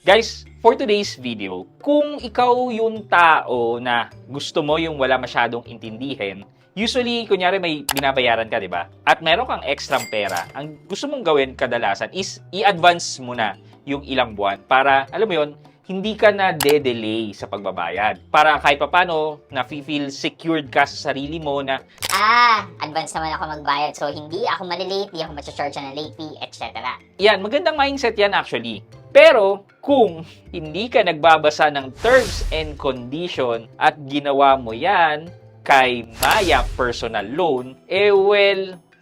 Guys, for today's video, kung ikaw yung tao na gusto mo yung wala masyadong intindihin, usually, kunyari may binabayaran ka, di ba? At meron kang extra pera, ang gusto mong gawin kadalasan is i-advance mo na yung ilang buwan para, alam mo yun, hindi ka na de-delay sa pagbabayad. Para kahit papano, na-feel secured ka sa sarili mo na, advance naman ako magbayad, so hindi ako malilate, hindi ako macha-charge ng late fee, etc. yan, magandang mindset yan actually. Pero, kung hindi ka nagbabasa ng terms and condition at ginawa mo yan kay Maya Personal Loan,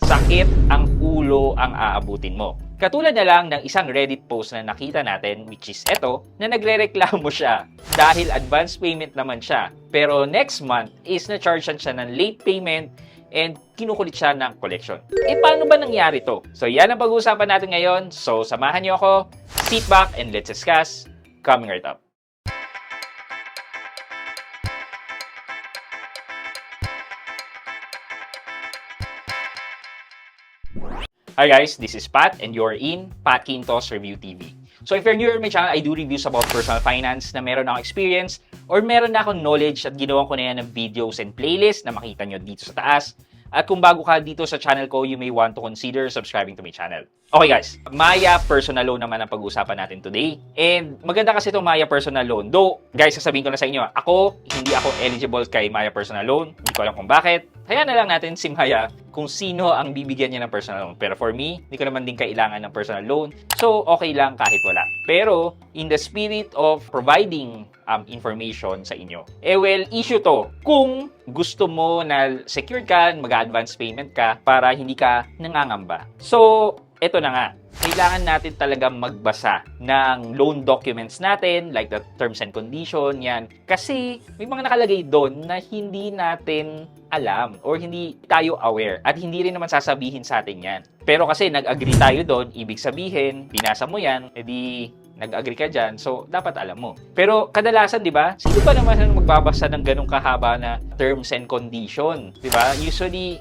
sakit ang ulo ang aabutin mo. Katulad na lang ng isang Reddit post na nakita natin, which is eto, na nagrereklamo siya dahil advance payment naman siya. Pero next month is na-chargean siya ng late payment and kinukulit siya ng collection. Paano ba nangyari to? So yan ang pag-uusapan natin ngayon. So samahan niyo ako, sit back and let's discuss. Coming right up. Hi guys, this is Pat and you're in Pat Quintos Review TV. So if you're new to my channel, I do reviews about personal finance na meron akong experience or meron na akong knowledge at ginawa ko na yan ng videos and playlist na makita nyo dito sa taas. At kung bago ka dito sa channel ko, you may want to consider subscribing to my channel. Okay guys, Maya Personal Loan naman ang pag-uusapan natin today. And maganda kasi itong Maya Personal Loan. Though, guys, sasabihin ko na sa inyo, hindi ako eligible kay Maya Personal Loan. Hindi ko alam kung bakit. Hayaan na lang natin si Maya kung sino ang bibigyan niya ng personal loan. Pero for me, hindi ko naman din kailangan ng personal loan. So, okay lang kahit wala. Pero, in the spirit of providing information sa inyo, issue to. Kung gusto mo na secured ka, mag-advance payment ka para hindi ka nangangamba. So, eto na nga. Kailangan natin talaga magbasa ng loan documents natin, like the terms and condition, yan. Kasi may mga nakalagay doon na hindi natin alam or hindi tayo aware at hindi rin naman sasabihin sa atin yan. Pero kasi nag-agree tayo doon, ibig sabihin, binasa mo yan, edi nag-agree ka dyan, so dapat alam mo. Pero kadalasan, di ba, sino ba naman ang magbabasa ng ganong kahaba na terms and condition? Di ba? Usually,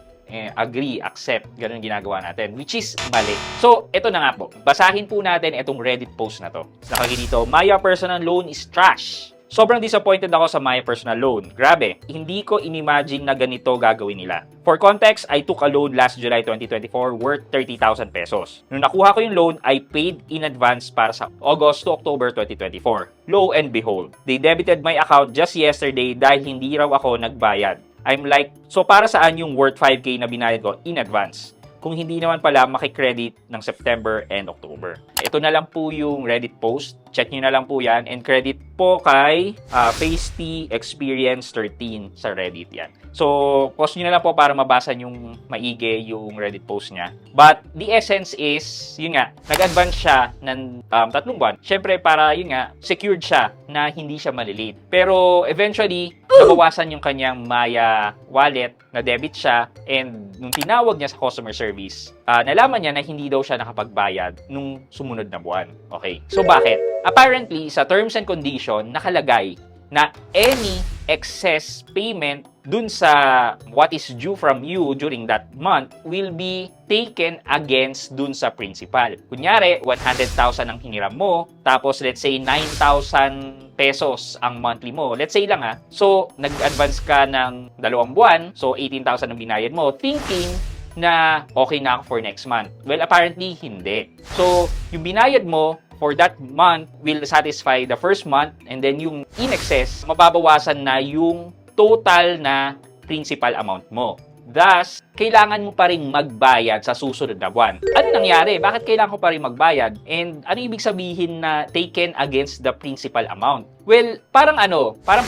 agree, accept, ganun ginagawa natin, which is mali. So, eto na nga po. Basahin po natin itong Reddit post na to. Nakalagay dito, Maya Personal Loan is trash. Sobrang disappointed ako sa Maya Personal Loan. Grabe, hindi ko inimagine na ganito gagawin nila. For context, I took a loan last July 2024 worth 30,000 pesos. Nung nakuha ko yung loan, I paid in advance para sa August to October 2024. Lo and behold, they debited my account just yesterday dahil hindi raw ako nagbayad. I'm like, so para saan yung worth 5K na binayad ko in advance? Kung hindi naman pala makikredit ng September and October. Ito na lang po yung Reddit post. Check nyo na lang po yan. And credit po kay Pasty Experience 13 sa Reddit yan. So, post nyo na lang po para mabasa yung maigi yung Reddit post niya. But the essence is, yun nga, nag-advance siya ng 3 buwan. Siyempre, para yun nga, secured siya na hindi siya malilate. Pero eventually, nabawasan yung kanyang Maya wallet, na debit siya, and nung tinawag niya sa customer service, nalaman niya na hindi daw siya nakapagbayad nung sumunod na buwan. Okay. So, bakit? Apparently, sa terms and condition, nakalagay na any excess payment dun sa what is due from you during that month will be taken against dun sa principal. Kunyari, 100,000 ang hiniram mo, tapos let's say 9,000 pesos ang monthly mo. Let's say lang So, nag-advance ka ng 2 buwan, so 18,000 ang binayad mo, thinking na okay na ako for next month. Well, apparently, hindi. So, yung binayad mo for that month will satisfy the first month, and then yung in excess, mababawasan na yung total na principal amount mo. Thus, kailangan mo pa rin magbayad sa susunod na buwan. Ano nangyari? Bakit kailangan ko pa rin magbayad? And ano ibig sabihin na taken against the principal amount? Well, parang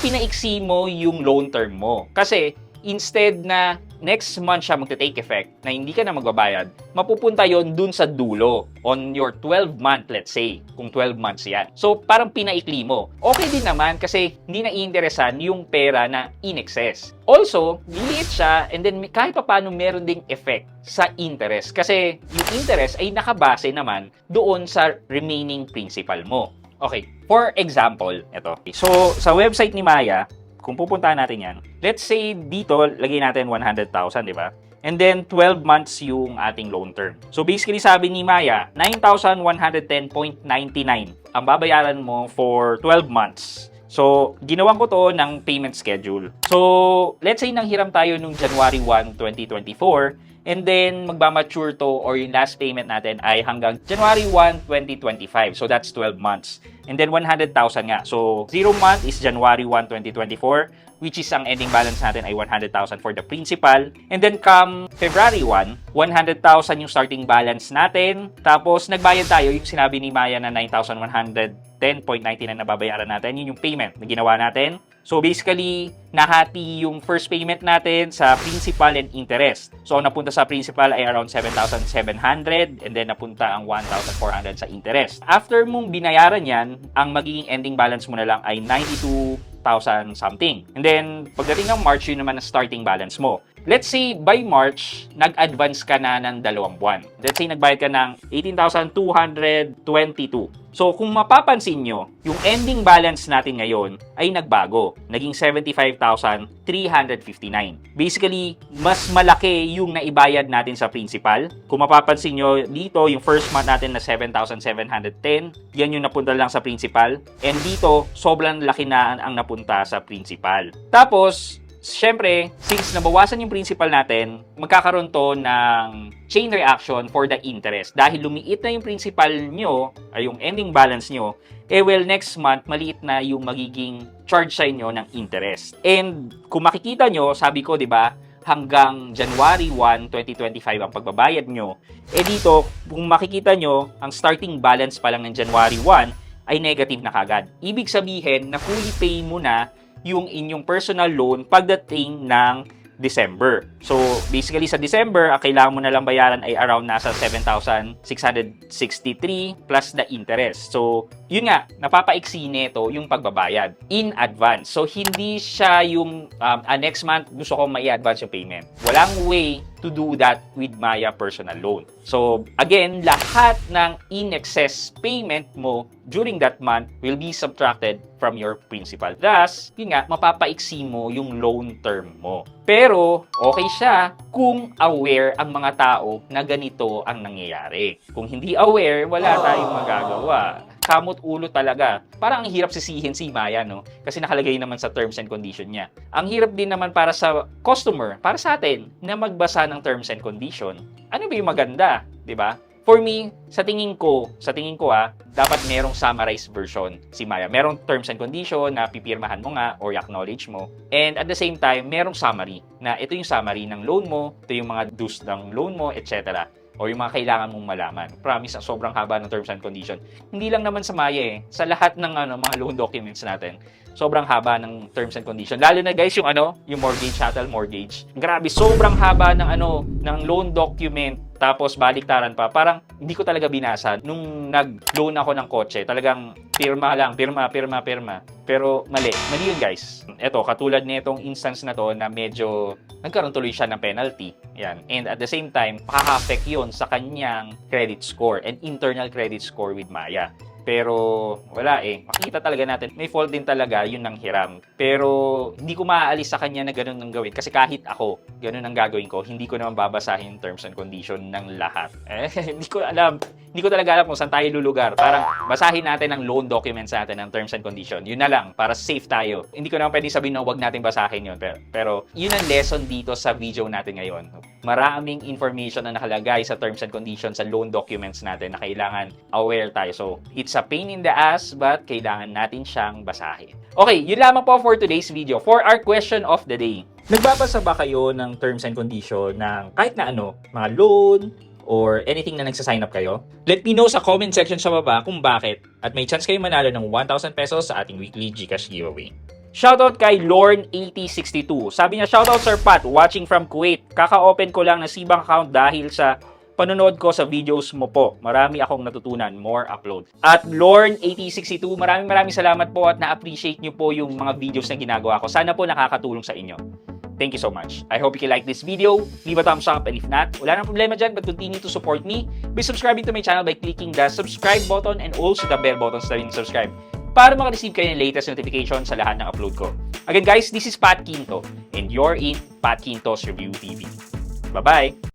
pinaiksi mo yung loan term mo. Kasi, instead na next month siya magte-take effect na hindi ka na magbabayad, mapupunta yon dun sa dulo on your 12-month, let's say, kung 12 months yan. So, parang pinaikli mo. Okay din naman kasi hindi na iinteresan yung pera na in excess. Also, liliit siya and then kahit pa paano meron ding effect sa interest kasi yung interest ay nakabase naman doon sa remaining principal mo. Okay, for example, ito. So, sa website ni Maya, kung pupuntahan natin yan, let's say dito, lagay natin 100,000, di ba? And then, 12 months yung ating loan term. So, basically, sabi ni Maya, 9,110.99 ang babayaran mo for 12 months. So, ginawan ko to ng payment schedule. So, let's say nanghiram tayo nung January 1, 2024, and then magmamature to or yung last payment natin ay hanggang January 1, 2025. So, that's 12 months. And then 100,000 nga. So, 0 month is January 1, 2024, which is ang ending balance natin ay 100,000 for the principal. And then come February 1, 100,000 yung starting balance natin. Tapos nagbayad tayo, yung sinabi ni Maya na 9,110.99 na nababayaran natin. Yun yung payment na ginawa natin. So basically, nahati yung first payment natin sa principal and interest. So ang napunta sa principal ay around 7,700 and then napunta ang 1,400 sa interest. After mong binayaran yan, ang magiging ending balance mo na lang ay 92,000 something. And then, pagdating ng March, yun naman ang starting balance mo. Let's say, by March, nag-advance ka na ng 2 buwan. Let's say, nagbayad ka ng 18,222. So, kung mapapansin nyo, yung ending balance natin ngayon ay nagbago. Naging 75,359. Basically, mas malaki yung naibayad natin sa principal. Kung mapapansin nyo dito, yung first month natin na 7,710, yan yung napunta lang sa principal. And dito, sobrang laki na ang napunta sa principal. Tapos, syempre, since nabawasan yung principal natin, magkakaroon to ng chain reaction for the interest. Dahil lumiit na yung principal nyo, ay yung ending balance nyo, next month, maliit na yung magiging charge sa inyo ng interest. And kung makikita nyo, sabi ko, di ba, hanggang January 1, 2025 ang pagbabayad nyo. Dito, kung makikita nyo, ang starting balance pa lang ng January 1 ay negative na kagad. Ibig sabihin na fully pay mo na yung inyong personal loan pagdating ng December. So, basically sa December, ang kailangan mo na lang bayaran ay around nasa 7,663 plus the interest. So, yun nga, napapaiksi nito yung pagbabayad in advance. So, hindi siya yung next month gusto ko mai-advance yung payment. Walang way to do that with Maya personal loan. So, again, lahat ng in-excess payment mo during that month will be subtracted from your principal. Thus, yun nga, mapapaiksi mo yung loan term mo. Pero, okay siya kung aware ang mga tao na ganito ang nangyayari. Kung hindi aware, wala tayong magagawa. Kamot ulo talaga. Parang ang hirap sisihin si Maya, no? Kasi nakalagay naman sa terms and condition niya. Ang hirap din naman para sa customer, para sa atin, na magbasa ng terms and condition. Ano ba yung maganda? 'Di ba? For me, sa tingin ko dapat merong summarized version si Maya. Merong terms and condition na pipirmahan mo nga or acknowledge mo. And at the same time, merong summary na ito yung summary ng loan mo, ito yung mga dues ng loan mo, etc. O yung mga kailangan mong malaman. Promise, ang sobrang haba ng terms and condition. Hindi lang naman sa Maya sa lahat ng mga loan documents natin. Sobrang haba ng terms and condition. Lalo na guys, yung mortgage, chattel mortgage. Grabe, sobrang haba ng loan document. Tapos baliktaran pa. Parang hindi ko talaga binasa. Nung nag-loan ako ng kotse, talagang pirma lang, pirma. Pero mali yun guys. Ito, katulad nitong instance na to na medyo nagkaroon tuloy siya ng penalty. Yan. And at the same time, makaka-affect yun sa kanyang credit score and internal credit score with Maya. Pero wala makikita talaga natin, may fault din talaga yun ng hiram. Pero hindi ko maaalis sa kanya na ganun ang gawin. Kasi kahit ako, ganun ang gagawin ko, hindi ko naman babasahin terms and condition ng lahat. Hindi ko talaga alam kung saan tayo lulugar. Parang basahin natin ang loan documents natin ng terms and condition. Yun na lang, para safe tayo. Hindi ko naman pwede sabihin na huwag natin basahin yun. Pero yun ang lesson dito sa video natin ngayon. Maraming information na nakalagay sa terms and conditions sa loan documents natin na kailangan aware tayo. So, it's a pain in the ass, but kailangan natin siyang basahin. Okay, yun lamang po for today's video. For our question of the day. Nagbabasa ba kayo ng terms and condition ng kahit na mga loan, or anything na nagsasign up kayo? Let me know sa comment section sa baba kung bakit at may chance kayo manalo ng 1,000 pesos sa ating weekly GCash giveaway. Shoutout kay Lorn8062. Sabi niya, shoutout Sir Pat, watching from Kuwait. Kaka-open ko lang ng Sibang account dahil sa panonood ko sa videos mo po. Marami akong natutunan. More upload. At Lorn8062, maraming salamat po at na-appreciate niyo po yung mga videos na ginagawa ko. Sana po nakakatulong sa inyo. Thank you so much. I hope you can like this video. Leave a thumbs up, and if not, wala nang problema dyan, but continue to support me by subscribing to my channel by clicking the subscribe button and also the bell button sa rin subscribe para makareceive kayo ng latest notification sa lahat ng upload ko. Again guys, this is Pat Quinto and you're in Pat Quinto's Review TV. Bye-bye!